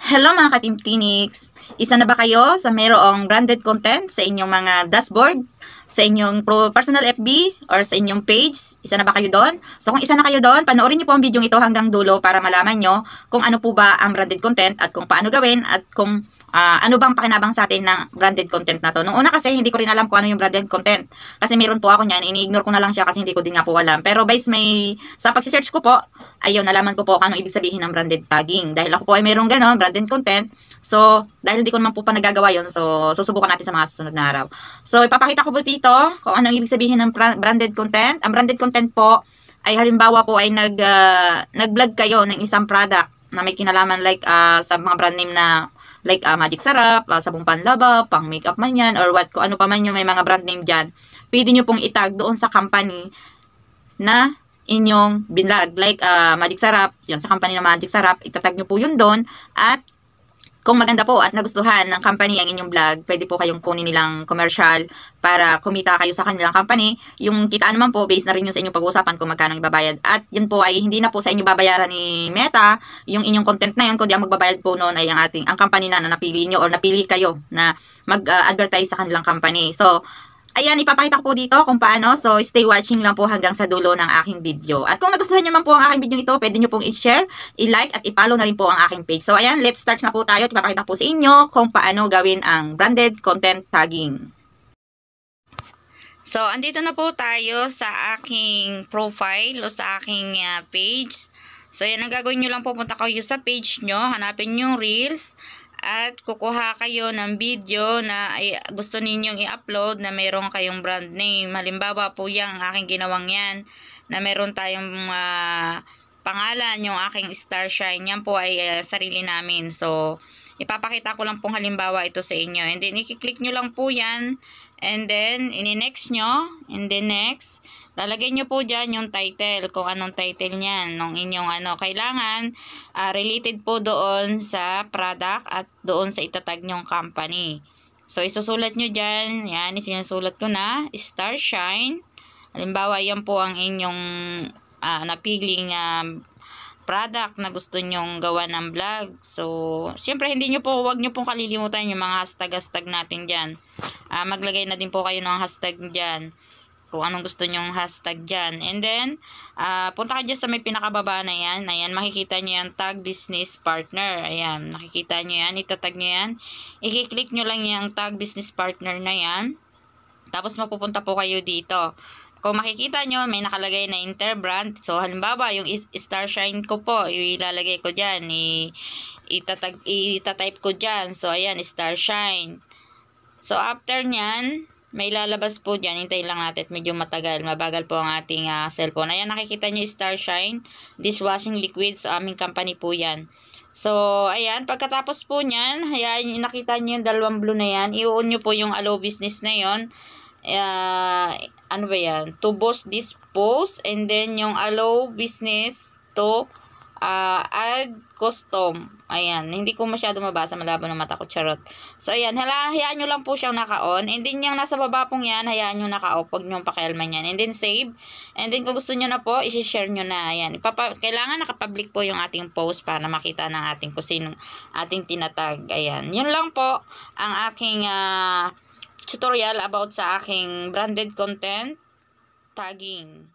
Hello mga ka-Team Phoenix! Isa na ba kayo sa mayroong branded content sa inyong mga dashboard, sa inyong personal FB, or sa inyong page? Isa na ba kayo doon? So kung isa na kayo doon, panoorin niyo po ang video ito hanggang dulo para malaman nyo kung ano po ba ang branded content at kung paano gawin at kung ano bang pakinabang sa atin ng branded content na to. Nung una kasi hindi ko rin alam kung ano yung branded content. Kasi meron po ako niyan, ini-ignore ko na lang siya kasi hindi ko din nga po alam. Pero based sa pag-search ko po, ayun, nalaman ko po kung anong ibig sabihin ng branded tagging. Dahil ako po ay mayroong gano'n, branded content. So, dahil hindi ko naman po pa nagagawa yun, so susubukan natin sa mga susunod na araw. So, ipapakita ko po dito kung anong ibig sabihin ng branded content. Ang branded content po ay halimbawa po ay nag-vlog kayo ng isang product na may kinalaman like sa mga brand name na like Magic Sarap, sabong panlaba, pang makeup man yan, or what, kung ano pa man yung may mga brand name dyan. Pwede nyo pong itag doon sa company na inyong binlog. Like Magic Sarap, yun sa company ng Magic Sarap, itatag nyo po yun doon. At kung maganda po at nagustuhan ng company ang inyong vlog, pwede po kayong kunin nilang commercial para kumita kayo sa kanilang company. Yung kitaan naman po, based na rin yun sa inyong pag-uusapan kung magkano ibabayad. At yun po ay hindi na po sa inyo babayaran ni Meta, yung inyong content na yun, kundi ang magbabayad po noon ay ang company na napili nyo or napili kayo na mag-advertise sa kanilang company. So, ayan, ipapakita ko po dito kung paano. So, stay watching lang po hanggang sa dulo ng aking video. At kung nagustuhan nyo man po ang aking video ito, pwede nyo pong i-share, i-like, at i-follow na rin po ang aking page. So, ayan, let's start na po tayo. Ipapakita po sa inyo kung paano gawin ang branded content tagging. So, andito na po tayo sa aking profile o sa aking page. So, ayan, ang gagawin nyo lang po, punta kayo sa page nyo, hanapin nyo yung Reels, at kukuha kayo ng video na gusto ninyong i-upload na meron kayong brand name. Halimbawa po yung aking ginawang yan na meron tayong pangalan, yung aking Star Shine. Yan po ay sarili namin. So, ipapakita ko lang pong halimbawa ito sa inyo. And then, i-click nyo lang po yan. And then, ini-next nyo. And then, next. Lalagay nyo po dyan yung title, kung anong title nyan, nung inyong kailangan, related po doon sa product at doon sa itatag nyong company. So, isusulat nyo dyan, yan, isinusulat ko na, Star Shine. Halimbawa, yan po ang inyong napiling product na gusto nyong gawa ng vlog. So, syempre, huwag nyo pong kalilimutan yung mga hashtag natin dyan. Maglagay na din po kayo ng hashtag dyan, kung anong gusto nyong hashtag dyan. And then, punta ka dyan sa may pinakababa na yan. Ayan, makikita nyo yan, tag business partner. Ayan, nakikita nyo yan, itatag nyo yan. I-click nyo lang yung tag business partner na yan. Tapos, mapupunta po kayo dito. Kung makikita nyo, may nakalagay na interbrand. So, halimbawa, yung Star Shine ko po, ilalagay ko dyan. Itatype ko dyan. So, ayan, Star Shine. So, after nyan, may lalabas po dyan. Hintayin lang natin. Medyo matagal. Mabagal po ang ating cellphone. Ayan, nakikita nyo Star Shine. Dishwashing liquid. Sa aming company po yan. So, ayan. Pagkatapos po nyan, ayan, nakita nyo yung dalawang blue na yan. I-on nyo po yung allow business na yon. Ano ba yan? To boost this post. And then, yung allow business to add custom. Ayan, hindi ko masyado mabasa, malabo ng mata ko, charot. So, ayan, hayaan nyo lang po siyang naka-on. And then, yung nasa baba pong yan, hayaan nyo naka-off. Huwag nyo pakialman yan. And then, save. And then, kung gusto nyo na po, isi-share nyo na. Ayan, kailangan nakapublic po yung ating post para makita ng ating kung sino ating tinatag. Ayan, yun lang po ang aking tutorial about sa aking branded content tagging.